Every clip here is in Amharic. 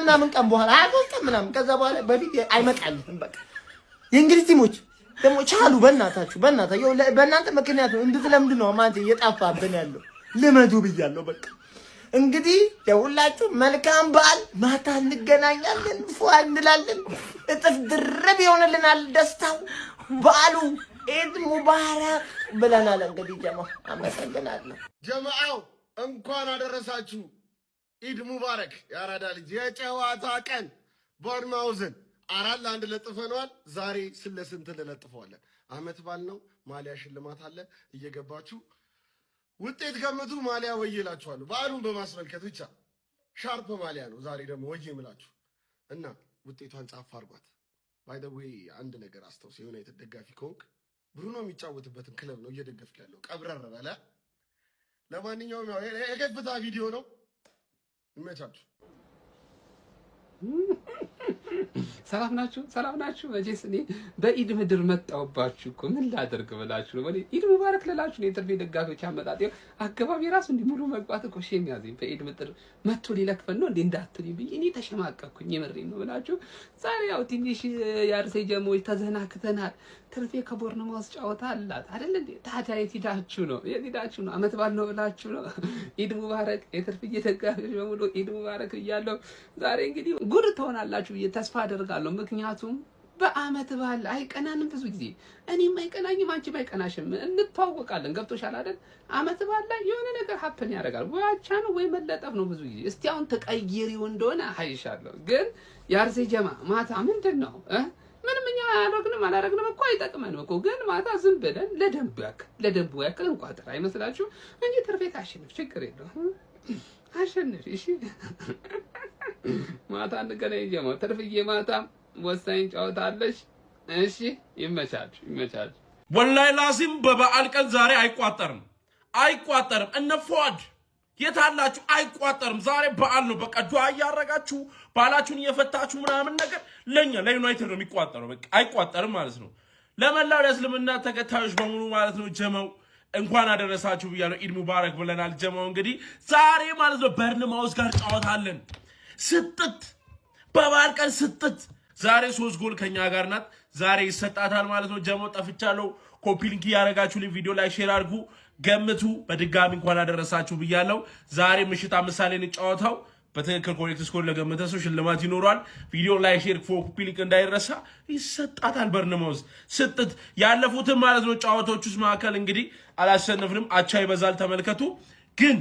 ምናምን ቀን በኋላ 23 ቀን ምናምን ከዛ በኋላ በፊት አይመጣልህም። በቃ የእንግሊዝ ቲሞች ደግሞ ቻሉ። በእናታችሁ በእናንተ ምክንያት ነው እንድትለምዱ ነው ማለት እየጣፋብን ያለው። ልመዱ ብያለሁ። በቃ እንግዲህ የሁላችሁ መልካም በዓል። ማታ እንገናኛለን፣ ፏ እንላለን። እጥፍ ድርብ ይሆንልናል ደስታው። በዓሉ ኢድ ሙባረክ ብለናል። እንግዲህ ጀማዓ አመሰግናለሁ። ጀማዓው እንኳን አደረሳችሁ። ኢድ ሙባረክ። ያራዳ ልጅ የጨዋታ ቀን ቦርንማውዝን 4-1 ለጥፈነዋል። ዛሬ ስለስንት እንለጥፈዋለን? አመት በዓል ነው። ማሊያ ሽልማት አለ። እየገባችሁ ውጤት ገምቱ። ማሊያ ወይላችኋለሁ። በዓሉን በማስመልከት ብቻ ሻርፕ ማሊያ ነው ዛሬ ደግሞ ወይ የምላችሁ እና ውጤቷን ጻፍ አድርጓት። ባይ ዘ ዌይ አንድ ነገር አስተውስ። የዩናይትድ ደጋፊ ከሆንክ ብሩኖ የሚጫወትበትን ክለብ ነው እየደገፍክ ያለው። ቀብረር በለ። ለማንኛውም ያው የከፍታ ቪዲዮ ነው። ይመቻችሁ። ሰላም ናችሁ። መቼስ እኔ በኢድ ምድር መጣሁባችሁ እኮ ምን ላደርግ ብላችሁ ነው። እኔ ኢድ ሙባረክ ልላችሁ ነው። የትርፌ ደጋፊዎች አመጣጥ አገባቢ ራሱ እንዲህ ሙሉ መግባት እኮ ሼም ያዘኝ። በኢድ ምድር መጥቶ ሊለክፈን ነው እንዴ እንዳትሉኝ ብዬ እኔ ተሸማቀቅኩኝ። የምሬን ነው ብላችሁ ዛሬ ያው ትንሽ የአርሴ ጀሞች ተዘናክተናል። ትርፌ ከቦርንማውዝ ጨዋታ አላት አይደል እንዴ? ታዲያ የት ሄዳችሁ ነው? አመት በዓል ነው ብላችሁ ነው? ኢድ ሙባረክ የትርፍዬ ደጋፊዎች በሙሉ ኢድ ሙባረክ እያለሁ ዛሬ እንግዲህ ጉድ ትሆናላችሁ ብዬ ተስፋ አደርጋለሁ። ምክንያቱም በአመት በዓል አይቀናንም ብዙ ጊዜ። እኔም አይቀናኝም፣ አንቺም አይቀናሽም። እንተዋወቃለን። ገብቶሻል አይደል? አመት በዓል ላይ የሆነ ነገር ሀፕን ያደርጋል። ወይ አቻ ነው ወይ መለጠፍ ነው ብዙ ጊዜ። እስቲ አሁን ተቀይሪው እንደሆነ አይሻለሁ። ግን የአርሴ ጀማ ማታ ምንድን ነው ምንም እኛ አላረግንም እኮ አይጠቅመንም እኮ። ግን ማታ ዝም ብለን ለደንቡ ያክል እንቋጥር አይመስላችሁ እንጂ ትርፌት አሸንፍ፣ ችግር የለውም አሸንፍ። እሺ ማታ እንገናኝ ጀማ። ትርፍዬ ማታ ወሳኝ ጨዋታ አለሽ። እሺ ይመቻችሁ። ወላሂ ላዚም በበዓል ቀን ዛሬ አይቋጠርም። እነ ፏድ የታላችሁ አይቋጠርም። ዛሬ በዓል ነው። በቃ ዱዓ እያረጋችሁ ባላችሁን እየፈታችሁ ምናምን ነገር ለኛ ለዩናይትድ ነው የሚቋጠረው። በቃ አይቋጠርም ማለት ነው። ለመላው የእስልምና ተከታዮች በሙሉ ማለት ነው ጀማው እንኳን አደረሳችሁ ብያለሁ። ኢድ ሙባረክ ብለናል። ጀማው እንግዲህ ዛሬ ማለት ነው ቦርንማውዝ ጋር ጨዋታ አለን። በበዓል ቀን ዛሬ 3 ጎል ከኛ ጋር ናት። ዛሬ ይሰጣታል ማለት ነው። ጀማው ጠፍቻለሁ። ኮፒ ሊንክ ያረጋችሁልኝ ቪዲዮ ላይ ሼር አድርጉ፣ ገምቱ። በድጋሚ እንኳን አደረሳችሁ ብያለሁ። ዛሬ ምሽት 5 ሰዓት ላይ እንጫወታው። በትክክል ኮሬክት ስኮር ለገመተ ሰው ሽልማት ይኖራል። ቪዲዮ ላይ ሼር ኮፒ ሊንክ እንዳይረሳ። ይሰጣታል ቦርንማውዝ ያለፉትን ማለት ነው ጨዋታዎች ውስጥ መካከል እንግዲህ አላሸነፍንም። አቻ ይበዛል። ተመልከቱ ግን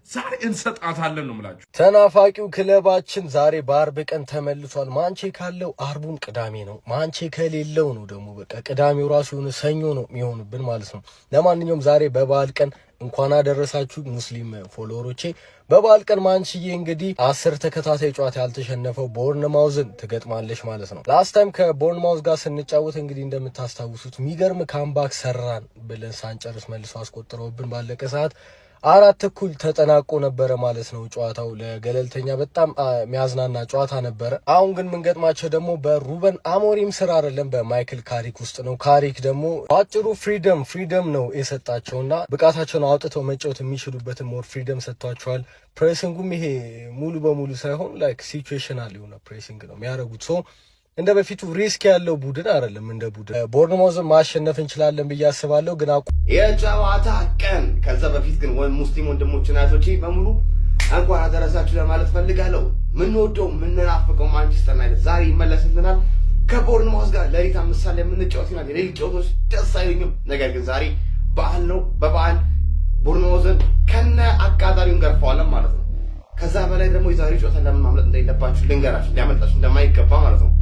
ዛሬ እንሰጣታለን ነው የምላችሁ። ተናፋቂው ክለባችን ዛሬ በአርብ ቀን ተመልሷል። ማንቼ ካለው አርቡም ቅዳሜ ነው፣ ማንቼ ከሌለው ነው ደግሞ በቃ ቅዳሜው ራሱ የሆነ ሰኞ ነው የሚሆንብን ማለት ነው። ለማንኛውም ዛሬ በበዓል ቀን እንኳን አደረሳችሁ ሙስሊም ፎሎወሮቼ። በበዓል ቀን ማንችዬ እንግዲህ 10 ተከታታይ ጨዋታ ያልተሸነፈው ቦርንማውዝን ትገጥማለች ማለት ነው። ላስት ታይም ከቦርንማውዝ ጋር ስንጫወት እንግዲህ እንደምታስታውሱት የሚገርም ካምባክ ሰራን ብለን ሳንጨርስ መልሶ አስቆጥረውብን ባለቀ ሰዓት 4:00 ተጠናቆ ነበረ ማለት ነው ጨዋታው። ለገለልተኛ በጣም የሚያዝናና ጨዋታ ነበረ። አሁን ግን ምንገጥማቸው ደግሞ በሩበን አሞሪም ስራ አይደለም በማይክል ካሪክ ውስጥ ነው። ካሪክ ደግሞ አጭሩ ፍሪደም ነው የሰጣቸውና ብቃታቸውን አውጥተው መጫወት የሚችሉበትን ሞር ፍሪደም ሰጥቷቸዋል። ፕሬሲንጉም ይሄ ሙሉ በሙሉ ሳይሆን ላይክ ሲቹዌሽናል የሆነ ፕሬሲንግ ነው የሚያደርጉት። ሶ እንደ በፊቱ ሪስክ ያለው ቡድን አይደለም። እንደ ቡድን ቦርንማውዝን ማሸነፍ እንችላለን ብዬ አስባለሁ። ግን የጨዋታ ቀን ከዛ በፊት ግን ሙስሊም ወንድሞችና እህቶቼ በሙሉ እንኳን አደረሳችሁ ለማለት ፈልጋለሁ። ምንወደው ምንናፍቀው ማንቸስተር ዩናይትድ ዛሬ ይመለስልናል ከቦርንማውዝ ጋር ሌሊት 5 ሰዓት ላይ የምንጫወት ይሆናል። የሌሊት ጨዋታዎች ደስ አይሉኝም። ነገር ግን ዛሬ በዓል ነው። በበዓል ቦርንማውዝን ከነ አቃጣሪው እንገርፈዋለን ማለት ነው። ከዛ በላይ ደግሞ የዛሬ ጨዋታ ለምን ማምለጥ እንደሌለባችሁ ልንገራችሁ፣ ሊያመልጣችሁ እንደማይገባ ማለት ነው።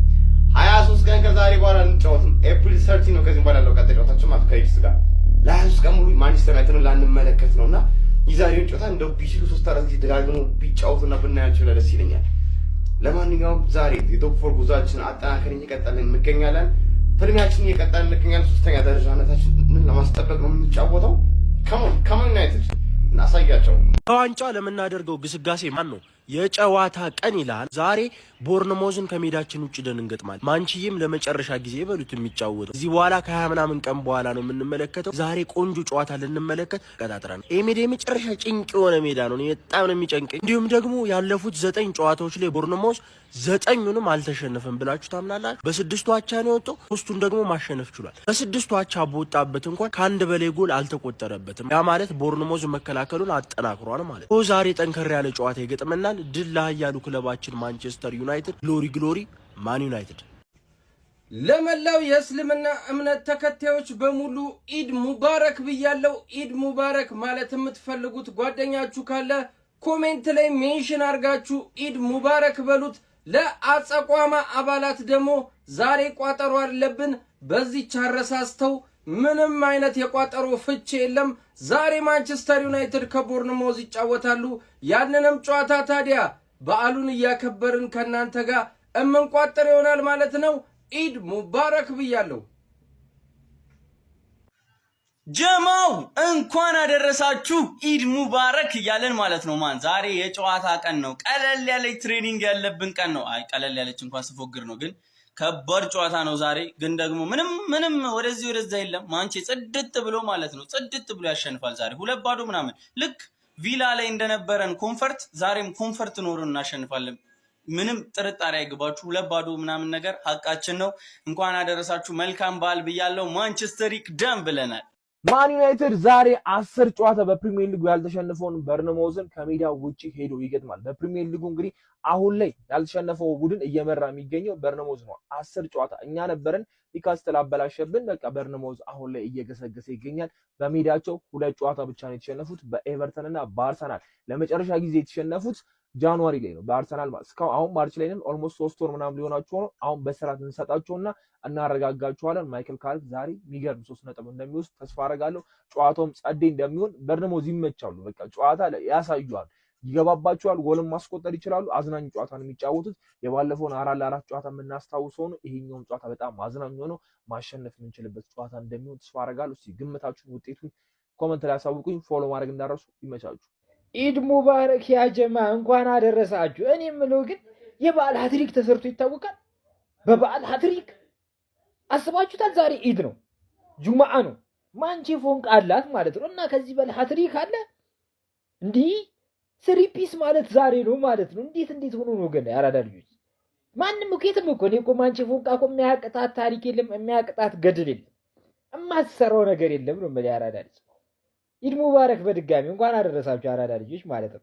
23 ቀን ከዛሬ በኋላ እንጫወትም። ኤፕሪል 30 ነው ከዚህ በኋላ ያለው ቀጣይ ጨዋታችን ማለት ከኢድስ ጋር ለ23 ቀን ሙሉ ማንቸስተር ዩናይትድን ላንመለከት ነውና የዛሬውን ጨዋታ እንደው ቢችሉ 3-4 ጊዜ ደጋግሞ ቢጫወቱና ብናያቸው ደስ ይለኛል። ለማንኛውም ዛሬ የቶፕ 4 ጉዟችን አጠናክረን እየቀጠልን እንገኛለን። ፍልሚያችን እየቀጠልን እንገኛለን። 3ኛ ደረጃነታችንን ለማስጠበቅ ነው የምንጫወተው። ከሞን ዩናይትድ እናሳያቸው። በዋንጫ ለምናደርገው ግስጋሴ ማን ነው የጨዋታ ቀን ይላል ዛሬ ቦርንሞዝን ከሜዳችን ውጭ ደን እንገጥማለን ማንቺዬም ለመጨረሻ ጊዜ በሉት የሚጫወተው እዚህ በኋላ ከ20 ምናምን ቀን በኋላ ነው የምንመለከተው ዛሬ ቆንጆ ጨዋታ ልንመለከት ቀጣጥረን ይሄ ሜዳ የመጨረሻ ጭንቅ የሆነ ሜዳ ነው በጣም ነው የሚጨንቀኝ እንዲሁም ደግሞ ያለፉት 9 ጨዋታዎች ላይ ቦርንሞዝ 9ኙንም አልተሸነፈም ብላችሁ ታምናላችሁ በ6ቱ አቻ ነው የወጣው 3ቱን ደግሞ ማሸነፍ ችሏል በ6ቱ አቻ በወጣበት እንኳን ከአንድ በላይ ጎል አልተቆጠረበትም ያ ማለት ቦርንሞዝ መከላከሉን አጠናክሯል ማለት ነው ዛሬ ጠንከር ያለ ጨዋታ ይገጥመናል ድል ለኃያሉ ክለባችን ማንቸስተር ዩናይትድ ግሎሪ ማን ዩናይትድ ለመላው የእስልምና እምነት ተከታዮች በሙሉ ኢድ ሙባረክ ብያለሁ ኢድ ሙባረክ ማለት የምትፈልጉት ጓደኛችሁ ካለ ኮሜንት ላይ ሜንሽን አርጋችሁ ኢድ ሙባረክ በሉት ለአጸቋማ አባላት ደግሞ ዛሬ ቋጠሮ አለብን በዚህ ቻረሳስተው ምንም አይነት የቋጠሮ ፍቺ የለም ዛሬ ማንቸስተር ዩናይትድ ከቦርንሞዝ ይጫወታሉ ያንንም ጨዋታ ታዲያ በዓሉን ያከበርን ከናንተ ጋር እምንቋጠር ይሆናል ማለት ነው ኢድ ሙባረክ ብያለሁ ጀማው እንኳን አደረሳችሁ ኢድ ሙባረክ እያለን ማለት ነው ማን ዛሬ የጨዋታ ቀን ነው ቀለል ያለች ትሬኒንግ ያለብን ቀን ነው አይ ቀለል ያለች እንኳን ስፎግር ነው ግን ከባድ ጨዋታ ነው ዛሬ ግን ደግሞ ምንም ወደዚህ ወደዛ የለም ማንቼ ጽድት ብሎ ማለት ነው ጽድት ብሎ ያሸንፋል ዛሬ 2-0 ምናምን ልክ ቪላ ላይ እንደነበረን ኮንፈርት ዛሬም ኮንፈርት ኖሮን እናሸንፋለን ምንም ጥርጣሬ አይገባችሁ 2-0 ምናምን ነገር ሐቃችን ነው እንኳን አደረሳችሁ መልካም በዓል ብያለሁ ማንቸስተር ይቅደም ብለናል ማን ዩናይትድ ዛሬ 10 ጨዋታ በፕሪሚየር ሊጉ ያልተሸነፈውን ቦርንሞዝን ከሜዳው ውጪ ሄዶ ይገጥማል በፕሪሚየር ሊጉ እንግዲህ አሁን ላይ ያልተሸነፈው ቡድን እየመራ የሚገኘው ቦርንሞዝ ነው 10 ጨዋታ እኛ ነበርን ኒውካስትል አበላሸብን በቃ ቦርንሞዝ አሁን ላይ እየገሰገሰ ይገኛል በሜዳቸው 2 ጨዋታ ብቻ ነው የተሸነፉት በኤቨርተን እና በአርሰናል ለመጨረሻ ጊዜ የተሸነፉት ጃንዋሪ ላይ ነው በአርሰናል ማለት እስካሁን አሁን ማርች ላይ ነን ኦልሞስት 3 ወር ምናምን ሊሆናቸው ነው አሁን በስራት እንሰጣቸውና እናረጋጋቸዋለን ማይክል ካርክ ዛሬ የሚገርም 3 ነጥብ እንደሚወስድ ተስፋ አደርጋለሁ ጨዋታውም ጸዴ እንደሚሆን ቦርንሞዝ ይመቻሉ በቃ ጨዋታ ያሳዩዋል ይገባባቸዋል ጎልም ማስቆጠር ይችላሉ አዝናኝ ጨዋታ ነው የሚጫወቱት የባለፈውን 4-4 ጨዋታ የምናስታውሰው ነው ይሄኛው ጨዋታ በጣም አዝናኝ ነው ማሸነፍ የምንችልበት ጨዋታ እንደሚሆን ተስፋ አደርጋለሁ እስቲ ግምታችሁን ውጤቱን ኮሜንት ላይ አሳውቁኝ ፎሎ ማድረግ እንዳረሱ ይመቻችሁ ኢድ ሙባረክ ያ ጀማ እንኳን አደረሳችሁ እኔ የምለው ግን የበዓል ሃትሪክ ተሰርቶ ይታወቃል በበዓል ሃትሪክ አስባችሁታል ዛሬ ኢድ ነው ጁማዓ ነው ማንቺ ፎንቅ አላት ማለት ነው እና ከዚህ በል ሃትሪክ አለ እንዴ 3 ፒስ ማለት ዛሬ ነው ማለት ነው እንዴት ሆኖ ነው ግን ያራዳ ልጆች ማንንም ከየትም እኮ ነው እኮ ማንቺ ፎንቅ እኮ የሚያቅጣት ታሪክ የለም የሚያቅጣት ገድል የለም እማትሰራው ነገር የለም ነው ማለት ያራዳ ልጅ ኢድ ሙባረክ በድጋሚ እንኳን አደረሳችሁ አራዳ ልጆች ማለት ነው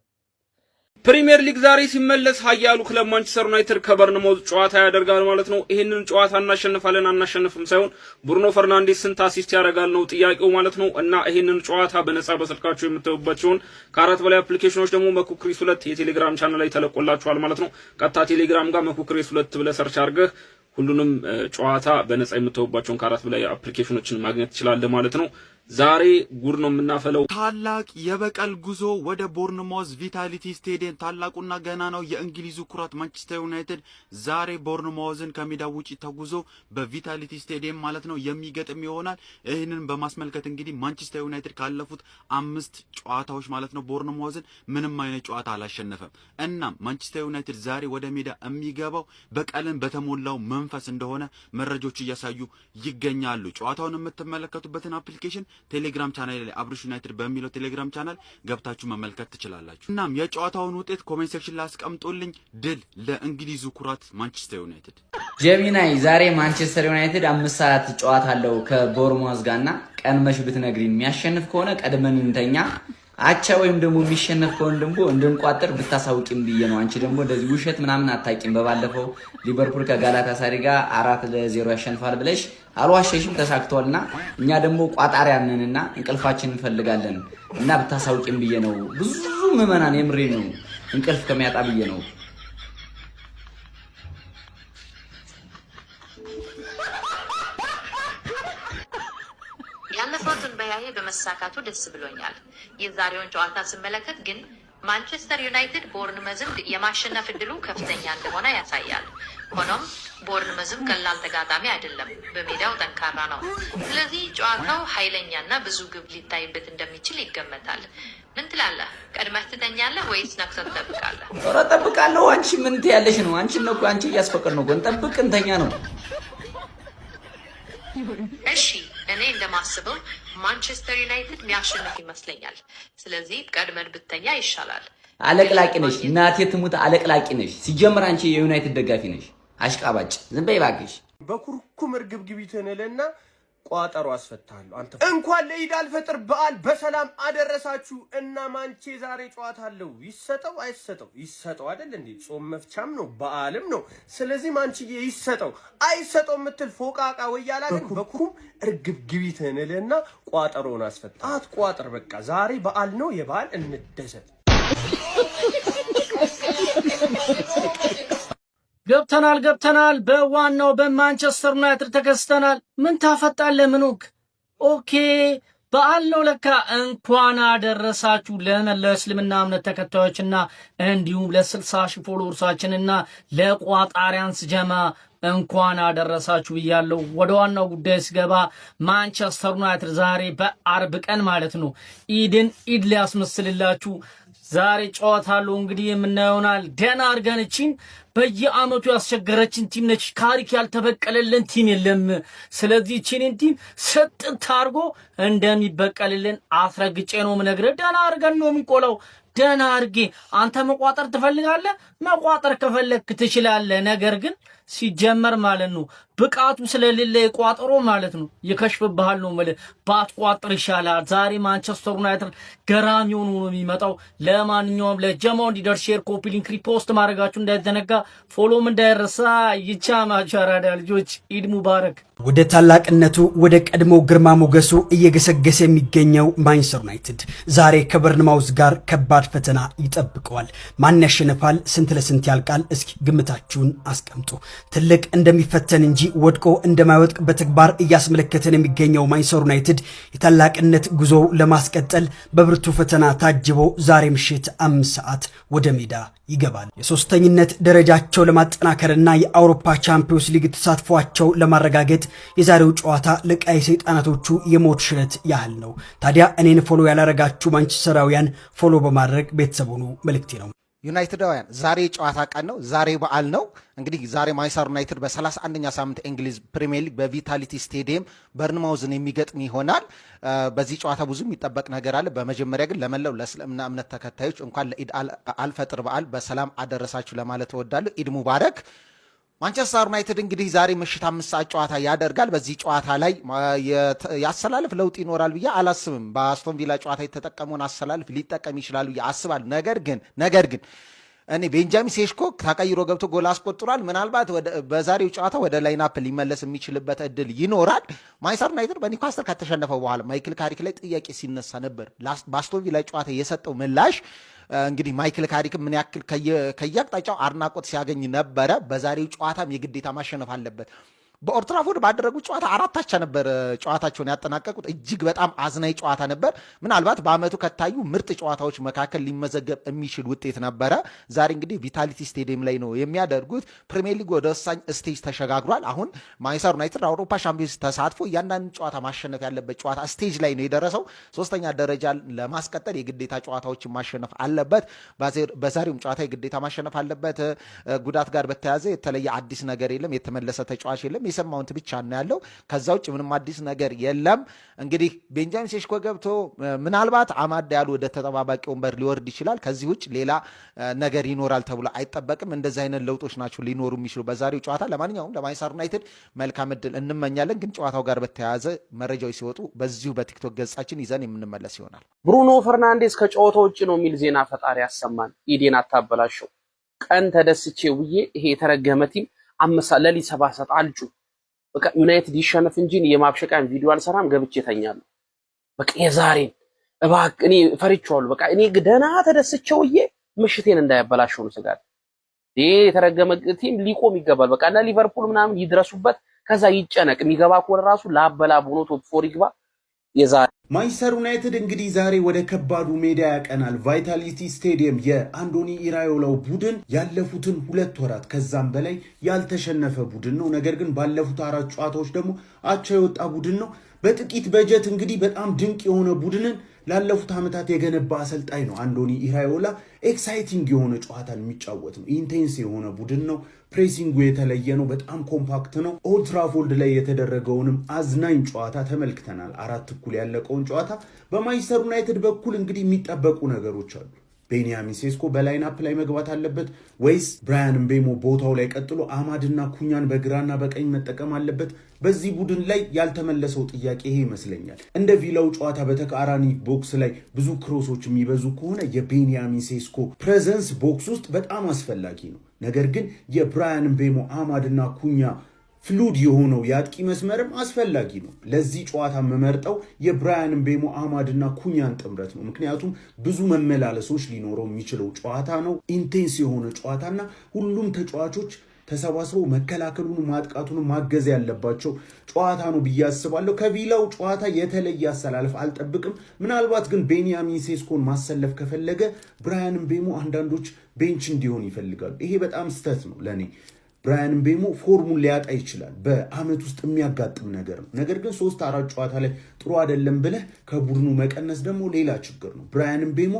ፕሪሚየር ሊግ ዛሬ ሲመለስ ኃያሉ ክለብ ማንቸስተር ዩናይትድ ከቦርንሞዝ ጨዋታ ያደርጋል ማለት ነው ይሄንን ጨዋታ እናሸንፋለን አናሸንፍም ሳይሆን ብሩኖ ፈርናንዴስ ስንት አሲስት ያደርጋል ነው ጥያቄው ማለት ነው እና ይሄንን ጨዋታ በነጻ በስልካችሁ የምታዩባቸውን ከ4 በላይ አፕሊኬሽኖች ደግሞ መኩክሪስ 2 የቴሌግራም ቻናል ላይ ተለቆላችኋል ማለት ነው ቀጥታ ቴሌግራም ጋር መኩክሪስ 2 ብለህ ሰርች አድርገህ ሁሉንም ጨዋታ በነጻ የምታዩባቸውን ከ4 በላይ አፕሊኬሽኖችን ማግኘት ትችላለህ ማለት ነው ዛሬ ጉር ነው የምናፈለው ታላቅ የበቀል ጉዞ ወደ ቦርንሞዝ ቪታሊቲ ስቴዲየም ታላቁና ገና ነው የእንግሊዙ ኩራት ማንቸስተር ዩናይትድ ዛሬ ቦርንሞዝን ከሜዳው ውጪ ተጉዞ በቪታሊቲ ስቴዲየም ማለት ነው የሚገጥም ይሆናል ይሄንን በማስመልከት እንግዲህ ማንቸስተር ዩናይትድ ካለፉት 5 ጨዋታዎች ማለት ነው ቦርንሞዝን ምንም አይነት ጨዋታ አላሸነፈም እና ማንቸስተር ዩናይትድ ዛሬ ወደ ሜዳ የሚገባው በቀልን በተሞላው መንፈስ እንደሆነ መረጃዎች እያሳዩ ይገኛሉ ጨዋታውን የምትመለከቱበትን አፕሊኬሽን ቴሌግራም ቻናል ላይ አብሩሽ ዩናይትድ በሚለው ቴሌግራም ቻናል ገብታችሁ መመልከት ትችላላችሁ እናም የጨዋታውን ውጤት ኮሜንት ሴክሽን ላይ አስቀምጡልኝ ድል ለእንግሊዙ ኩራት ማንቸስተር ዩናይትድ ጀሚናይ ዛሬ ማንቸስተር ዩናይትድ 5-4 ጨዋታ አለው ከቦርንሞዝ ጋርና ቀን መሽ ብትነግሪን የሚያሸንፍ ከሆነ ቀድመን እንተኛ አቻ ወይም ደግሞ የሚሸነፍ ከሆነ ደግሞ እንድንቋጥር ብታሳውቂም ብዬ ነው አንቺ ደግሞ እንደዚህ ውሸት ምናምን አታቂም በባለፈው ሊቨርፑል ከጋላታሳሪ ጋር 4-0 ያሸንፋል ብለሽ አልዋሸሽም ተሳክቷልና እኛ ደግሞ ቋጣሪያንንና እንቅልፋችንን እንፈልጋለን እና ብታሳውቂም ብዬ ነው ብዙ ምዕመናን የምሬ ነው እንቅልፍ ከሚያጣ ብዬ ነው ያለፈውትን በያየ በመሳካቱ ደስ ብሎኛል የዛሬውን ጨዋታ ስመለከት ግን ማንቸስተር ዩናይትድ ቦርንመዝን የማሸነፍ እድሉ ከፍተኛ እንደሆነ ያሳያል ሆኖም ቦርንመዝም ቀላል ተጋጣሚ አይደለም። በሜዳው ጠንካራ ነው። ስለዚህ ጨዋታው ኃይለኛና ብዙ ግብ ሊታይበት እንደሚችል ይገመታል። ምን ትላለህ? ቀድመህ ትተኛለህ ወይስ ነቅተህ ትጠብቃለህ? ኧረ እጠብቃለሁ። አንቺ ምን ትያለሽ ነው? አንቺ እያስፈቀድ ነው። እንጠብቅ እንተኛ ነው። እሺ እኔ እንደማስበው ማንቸስተር ዩናይትድ የሚያሸንፍ ይመስለኛል። ስለዚህ ቀድመን ብተኛ ይሻላል። አለቅላቂ ነሽ እናቴ ትሙት፣ አለቅላቂ ነሽ። ሲጀምር አንቺ የዩናይትድ ደጋፊ ነሽ። አሽቃባጭ ዝም በይ እባክሽ። በኩርኩም እርግብግቢትን እልና ቋጠሮ አስፈታለሁ። አንተ እንኳን ለኢድ አልፈጥር በዓል በሰላም አደረሳችሁ። እና ማንቼ ዛሬ ጨዋታ አለው። ይሰጠው አይሰጠው? ይሰጠው አይደል እንዴ? ጾም መፍቻም ነው በዓልም ነው። ስለዚህ ማንቺዬ ይሰጠው አይሰጠው የምትል ፎቃቃ ወያላ ግን በኩርኩም እርግብግቢትን እልና ቋጠሮን አስፈታ። አትቋጥር በቃ ዛሬ በዓል ነው። የበዓል እንደሰት ገብተናል። በዋናው በማንቸስተር ዩናይትድ ተከስተናል። ምን ታፈጣለህ? ምኑክ ኦኬ በዓል ነው ለካ። እንኳን አደረሳችሁ ለእስልምና እምነት ተከታዮችና እንዲሁም ለ60 ሺህ ፎሎወርሳችንና ለቋጣሪያንስ ጀማ እንኳን አደረሳችሁ ብያለሁ። ወደ ዋናው ጉዳይ ስገባ ማንቸስተር ዩናይትድ ዛሬ በአርብ ቀን ማለት ነው ኢድ ሊያስመስልላችሁ ዛሬ ጨዋታ አለው። እንግዲህ የምናየውናል ደና አርገንቺን በየአመቱ ያስቸገረችን ቲም ነች። ካሪክ ያልተበቀለልን ቲም የለም። ስለዚህ ቺንን ቲም ሰጥት አርጎ እንደሚበቀልልን አስረግጬ ነው የምነግርህ። ደና አርገን ነው የሚቆላው። ደና አርጌ አንተ መቋጠር ትፈልጋለህ? መቋጠር ከፈለክ ትችላለህ። ነገር ግን ሲጀመር ማለት ነው ብቃቱ ስለሌለ የቋጠሮ ማለት ነው ይከሽፍብሃል ነው ማለት ባትቋጥር ይሻላል። ዛሬ ማንቸስተር ዩናይትድ ገራሚ ሆኖ ነው የሚመጣው። ለማንኛውም ለጀማው እንዲደርስ ሼር፣ ኮፒ ሊንክ፣ ሪፖስት ማድረጋችሁ እንዳይዘነጋ፣ ፎሎም እንዳይረሳ። ይቻማችሁ አራዳ ልጆች ኢድ ሙባረክ። ወደ ታላቅነቱ ወደ ቀድሞ ግርማ ሞገሱ እየገሰገሰ የሚገኘው ማንቸስተር ዩናይትድ ዛሬ ከበርንማውዝ ጋር ከባድ ፈተና ይጠብቀዋል። ማን ያሸንፋል? ስንት ለስንት ያልቃል? እስኪ ግምታችሁን አስቀምጡ። ትልቅ እንደሚፈተን እንጂ ወድቆ እንደማይወድቅ በተግባር እያስመለከተን የሚገኘው ማንቸስተር ዩናይትድ የታላቅነት ጉዞ ለማስቀጠል በብርቱ ፈተና ታጅቦ ዛሬ ምሽት 5 ሰዓት ወደ ሜዳ ይገባል። የሶስተኝነት ደረጃቸው ለማጠናከርና የአውሮፓ ቻምፒዮንስ ሊግ ተሳትፏቸው ለማረጋገጥ የዛሬው ጨዋታ ለቀይ ሰይጣናቶቹ የሞት ሽረት ያህል ነው። ታዲያ እኔን ፎሎ ያላረጋችሁ ማንቸስተራውያን ፎሎ በማድረግ ቤተሰቡኑ መልእክቴ ነው። ዩናይትዳውያን ዛሬ ጨዋታ ቀን ነው። ዛሬ በዓል ነው። እንግዲህ ዛሬ ማንቸስተር ዩናይትድ በ31ኛ ሳምንት እንግሊዝ ፕሪሚየር ሊግ በቪታሊቲ ስቴዲየም በርንማውዝን የሚገጥም ይሆናል። በዚህ ጨዋታ ብዙ የሚጠበቅ ነገር አለ። በመጀመሪያ ግን ለመላው ለእስልምና እምነት ተከታዮች እንኳን ለኢድ አልፈጥር በዓል በሰላም አደረሳችሁ ለማለት እወዳለሁ። ኢድ ሙባረክ። ማንቸስተር ዩናይትድ እንግዲህ ዛሬ ምሽት 5 ሰዓት ጨዋታ ያደርጋል። በዚህ ጨዋታ ላይ ያሰላልፍ ለውጥ ይኖራል ብዬ አላስብም። በአስቶን ቪላ ጨዋታ የተጠቀመውን አሰላልፍ ሊጠቀም ይችላል ብዬ አስባለሁ። ነገር ግን እኔ ቤንጃሚን ሴሽኮ ተቀይሮ ገብቶ ጎል አስቆጥሯል። ምናልባት በዛሬው ጨዋታ ወደ ላይናፕ ሊመለስ የሚችልበት እድል ይኖራል። ማንቸስተር ዩናይትድ በኒውካስትል ከተሸነፈ በኋላ ማይክል ካሪክ ላይ ጥያቄ ሲነሳ ነበር። በአስቶን ቪላ ጨዋታ የሰጠው ምላሽ እንግዲህ ማይክል ካሪክ ምን ያክል ከየአቅጣጫው አድናቆት ሲያገኝ ነበረ። በዛሬው ጨዋታም የግዴታ ማሸነፍ አለበት። በኦልድ ትራፎርድ ባደረጉት ጨዋታ 4-4 ነበር ጨዋታቸውን ያጠናቀቁት። እጅግ በጣም አዝናኝ ጨዋታ ነበር። ምናልባት በአመቱ ከታዩ ምርጥ ጨዋታዎች መካከል ሊመዘገብ የሚችል ውጤት ነበረ። ዛሬ እንግዲህ ቪታሊቲ ስቴዲየም ላይ ነው የሚያደርጉት። ፕሪሚየር ሊግ ወደ ወሳኝ ስቴጅ ተሸጋግሯል። አሁን ማንቸስተር ዩናይትድ አውሮፓ ቻምፒዮንስ ተሳትፎ እያንዳንዱ ጨዋታ ማሸነፍ ያለበት ጨዋታ ስቴጅ ላይ ነው የደረሰው። ሶስተኛ ደረጃ ለማስቀጠል የግዴታ ጨዋታዎችን ማሸነፍ አለበት። በዛሬውም ጨዋታ የግዴታ ማሸነፍ አለበት። ጉዳት ጋር በተያያዘ የተለየ አዲስ ነገር የለም። የተመለሰ ተጫዋች የለም። የሰማውንት ብቻ ነው ያለው። ከዛ ውጭ ምንም አዲስ ነገር የለም። እንግዲህ ቤንጃሚን ሴሽኮ ገብቶ ምናልባት አማድ ያሉ ወደ ተጠባባቂ ወንበር ሊወርድ ይችላል። ከዚህ ውጭ ሌላ ነገር ይኖራል ተብሎ አይጠበቅም። እንደዚህ አይነት ለውጦች ናቸው ሊኖሩ የሚችሉ በዛሬው ጨዋታ። ለማንኛውም ለማንቸስተር ዩናይትድ መልካም እድል እንመኛለን። ግን ጨዋታው ጋር በተያያዘ መረጃዎች ሲወጡ በዚሁ በቲክቶክ ገጻችን ይዘን የምንመለስ ይሆናል። ብሩኖ ፈርናንዴስ ከጨዋታው ውጭ ነው የሚል ዜና ፈጣሪ ያሰማን። ኢዴን አታበላሸው። ቀን ተደስቼ ውዬ ይሄ የተረገመ ቲም ለሊት 7 ሰዓት አልጩ በቃ ዩናይትድ ይሸነፍ እንጂ የማብሸቃን ቪዲዮ አልሰራም፣ ገብቼ ተኛለሁ። በቃ የዛሬን እባክህ እኔ ፈርቼዋለሁ። በቃ እኔ ደህና ተደስቼውዬ ምሽቴን እንዳያበላሸው ነው ስጋት። ይሄ የተረገመ ቲም ሊቆም ይገባል። በቃ እና ሊቨርፑል ምናምን ይድረሱበት፣ ከዛ ይጨነቅ። የሚገባ ከሆነ ራሱ ላበላብ ሆኖ ቶፕ 4 ይግባ። ማንቸስተር ዩናይትድ እንግዲህ ዛሬ ወደ ከባዱ ሜዳ ያቀናል። ቫይታሊቲ ስቴዲየም። የአንዶኒ ኢራዮላው ቡድን ያለፉትን 2 ወራት ከዛም በላይ ያልተሸነፈ ቡድን ነው። ነገር ግን ባለፉት 4 ጨዋታዎች ደግሞ አቻ የወጣ ቡድን ነው። በጥቂት በጀት እንግዲህ በጣም ድንቅ የሆነ ቡድንን ላለፉት ዓመታት የገነባ አሰልጣኝ ነው አንዶኒ ኢራዮላ። ኤክሳይቲንግ የሆነ ጨዋታን የሚጫወት ነው። ኢንቴንስ የሆነ ቡድን ነው። ፕሬሲንጉ የተለየ ነው። በጣም ኮምፓክት ነው። ኦልድ ትራፎልድ ላይ የተደረገውንም አዝናኝ ጨዋታ ተመልክተናል። 4-1 ያለቀውን ጨዋታ። በማንቸስተር ዩናይትድ በኩል እንግዲህ የሚጠበቁ ነገሮች አሉ። ቤንያሚን ሴስኮ በላይናፕ ላይ መግባት አለበት ወይስ ብራያን ምቤሞ ቦታው ላይ ቀጥሎ አማድና ኩኛን በግራና በቀኝ መጠቀም አለበት? በዚህ ቡድን ላይ ያልተመለሰው ጥያቄ ይሄ ይመስለኛል። እንደ ቪላው ጨዋታ በተቃራኒ ቦክስ ላይ ብዙ ክሮሶች የሚበዙ ከሆነ የቤንያሚን ሴስኮ ፕሬዘንስ ቦክስ ውስጥ በጣም አስፈላጊ ነው። ነገር ግን የብራያን ምቤሞ አማድና ኩኛ ፍሉድ የሆነው የአጥቂ መስመርም አስፈላጊ ነው። ለዚህ ጨዋታ የምመርጠው የብራያን ምቤሞ አማድና ኩኛን ጥምረት ነው። ምክንያቱም ብዙ መመላለሶች ሊኖረው የሚችለው ጨዋታ ነው። ኢንቴንስ የሆነ ጨዋታና ሁሉም ተጫዋቾች ተሰባስበው መከላከሉን ማጥቃቱን ማገዝ ያለባቸው ጨዋታ ነው ብዬ አስባለሁ። ከቪላው ጨዋታ የተለየ አሰላለፍ አልጠብቅም። ምናልባት ግን ቤንያሚን ሴስኮን ማሰለፍ ከፈለገ ብራያን ምቤሞ አንዳንዶች ቤንች እንዲሆን ይፈልጋሉ። ይሄ በጣም ስህተት ነው ለኔ። ብራያን ምቤሞ ፎርሙን ሊያጣ ይችላል። በአመት ውስጥ የሚያጋጥም ነገር ነው። ነገር ግን 3-4 ጨዋታ ላይ ጥሩ አይደለም ብለህ ከቡድኑ መቀነስ ደግሞ ሌላ ችግር ነው። ብራያን ምቤሞ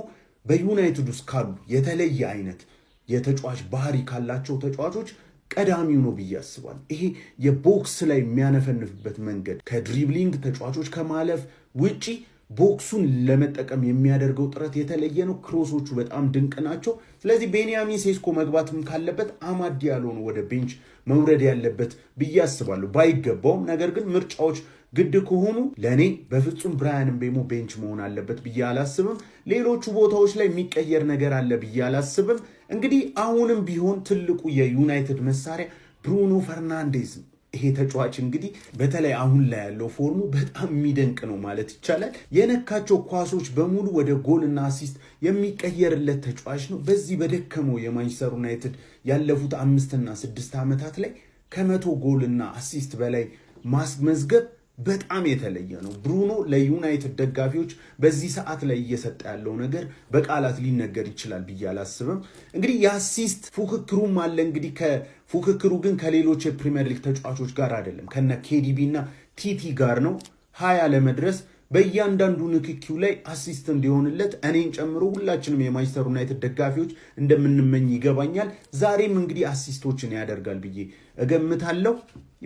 በዩናይትድ ውስጥ ካሉ የተለየ አይነት የተጫዋች ባህሪ ካላቸው ተጫዋቾች ቀዳሚው ነው ብዬ አስባለሁ። ይሄ የቦክስ ላይ የሚያነፈንፍበት መንገድ ከድሪብሊንግ ተጫዋቾች ከማለፍ ውጪ ቦክሱን ለመጠቀም የሚያደርገው ጥረት የተለየ ነው። ክሮሶቹ በጣም ድንቅ ናቸው። ስለዚህ ቤንያሚን ሴስኮ መግባትም ካለበት አማድ ዲያሎ ነው ወደ ቤንች መውረድ ያለበት ብዬ አስባለሁ። ባይገባውም ነገር ግን ምርጫዎች ግድ ከሆኑ ለኔ በፍጹም ብራያን ምቤሞ ቤንች መሆን አለበት ብዬ አላስብም። ሌሎቹ ቦታዎች ላይ የሚቀየር ነገር አለ ብዬ አላስብም። እንግዲህ አሁንም ቢሆን ትልቁ የዩናይትድ መሳሪያ ብሩኖ ፈርናንዴዝ ነው። ይሄ ተጫዋች እንግዲህ በተለይ አሁን ላይ ያለው ፎርሙ በጣም የሚደንቅ ነው ማለት ይቻላል። የነካቸው ኳሶች በሙሉ ወደ ጎል እና አሲስት የሚቀየርለት ተጫዋች ነው። በዚህ በደከመው የማንቸስተር ዩናይትድ ያለፉት 5 እና 6 ዓመታት ላይ ከ100 ጎል እና አሲስት በላይ ማስመዝገብ በጣም የተለየ ነው። ብሩኖ ለዩናይትድ ደጋፊዎች በዚህ ሰዓት ላይ እየሰጠ ያለው ነገር በቃላት ሊነገር ይችላል ብዬ አላስብም። እንግዲህ የአሲስት ፉክክሩም አለ። እንግዲህ ከፉክክሩ ግን ከሌሎች የፕሪሚየር ሊግ ተጫዋቾች ጋር አይደለም፣ ከነ ኬዲቢ እና ቲቲ ጋር ነው። 20 ለመድረስ በእያንዳንዱ ንክኪው ላይ አሲስት እንዲሆንለት እኔን ጨምሮ ሁላችንም የማንቸስተር ዩናይትድ ደጋፊዎች እንደምንመኝ ይገባኛል። ዛሬም እንግዲህ አሲስቶችን ያደርጋል ብዬ እገምታለሁ።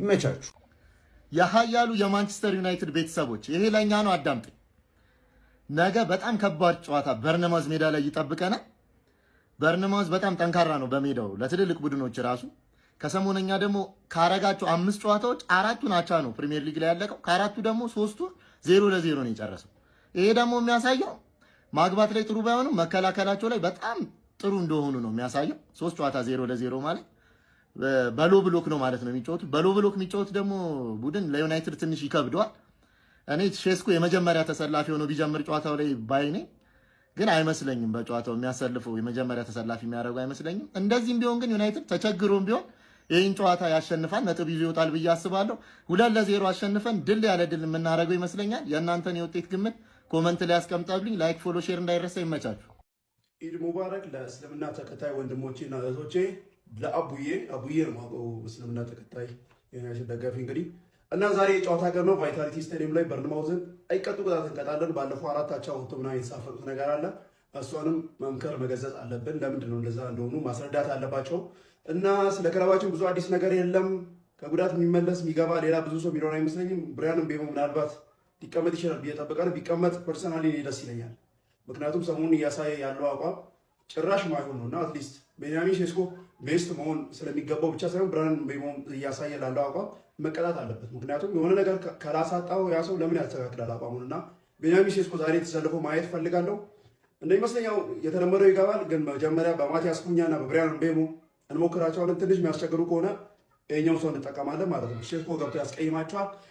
ይመቻችሁ። የሀያሉ የማንቸስተር ዩናይትድ ቤተሰቦች ይሄ ለኛ ነው፣ አዳምጥ። ነገ በጣም ከባድ ጨዋታ በርንማውዝ ሜዳ ላይ ይጠብቀናል። በርንማውዝ በጣም ጠንካራ ነው በሜዳው ለትልልቅ ቡድኖች ራሱ። ከሰሞነኛ ደግሞ ካረጋቸው 5 ጨዋታዎች 4ቱን አቻ ነው ፕሪሚየር ሊግ ላይ ያለቀው። ከአራቱ ደግሞ 3ቱን 0-0 ነው የጨረሰው። ይሄ ደግሞ የሚያሳየው ማግባት ላይ ጥሩ ባይሆንም መከላከላቸው ላይ በጣም ጥሩ እንደሆኑ ነው የሚያሳየው። 3 ጨዋታ 0-0 ማለት በሎ ብሎክ ነው ማለት ነው የሚጫወቱት። በሎ ብሎክ የሚጫወት ደግሞ ቡድን ለዩናይትድ ትንሽ ይከብደዋል። እኔ ሼስኮ የመጀመሪያ ተሰላፊ ሆኖ ቢጀምር ጨዋታው ላይ ባይኔ ግን አይመስለኝም። በጨዋታው የሚያሰልፈው የመጀመሪያ ተሰላፊ የሚያደርገው አይመስለኝም። እንደዚህም ቢሆን ግን ዩናይትድ ተቸግሮም ቢሆን ይህን ጨዋታ ያሸንፋል፣ ነጥብ ይዞ ይወጣል ብዬ አስባለሁ። 2-0 አሸንፈን ድል ያለ ድል የምናደርገው ይመስለኛል። የእናንተን የውጤት ግምት ኮመንት ላይ ያስቀምጣሉኝ። ላይክ፣ ፎሎ፣ ሼር እንዳይረሳ። ይመቻችሁ። ኢድ ሙባረክ ለእስልምና ተከታይ ወንድሞቼና እህቶቼ፣ ለአቡዬ ነው ማውቀው እስልምና ተከታይ የዩናይትድ ደጋፊ እንግዲህ እና ዛሬ የጨዋታ ቀን ነው። ቫይታሊቲ ስታዲየም ላይ በርንማውዝን አይቀጡ ቅጣት እንቀጣለን። ባለፈው 4 አቻ ወጥተውና የተሳፈጡት ነገር አለ። እሷንም መምከር መገሰጽ አለብን። ለምንድን ነው እንደዛ እንደሆኑ ማስረዳት አለባቸው። እና ስለ ክለባችን ብዙ አዲስ ነገር የለም። ከጉዳት የሚመለስ የሚገባ ሌላ ብዙ ሰው የሚሆን አይመስለኝም። ብራያን ምቤሞ ምናልባት ሊቀመጥ ይችላል ብዬ ጠብቃለሁ። ቢቀመጥ ፐርሰናሊ ደስ ይለኛል። ምክንያቱም ሰሞኑን እያሳየ ያለው አቋም ጭራሽ ማይሆን ነው እና አትሊስት ቤንያሚን ሴስኮ ቤስት መሆን ስለሚገባው ብቻ ሳይሆን ብራያን ምቤሞ እያሳየ ላለው አቋም መቀጣት አለበት። ምክንያቱም የሆነ ነገር ካላሳጣው ያ ሰው ለምን ያስተካክላል አቋሙን? እና ቤንያሚን ሴስኮ ዛሬ የተሰልፎ ማየት ፈልጋለሁ። እንደሚመስለኛው የተለመደው ይገባል፣ ግን መጀመሪያ በማቲያስ ኩኛ እና በብራያን ምቤሞ እንሞክራቸዋለን። ትንሽ የሚያስቸግሩ ከሆነ ይኸኛው ሰው እንጠቀማለን ማለት ነው። ሴስኮ ገብቶ ያስቀይማቸዋል።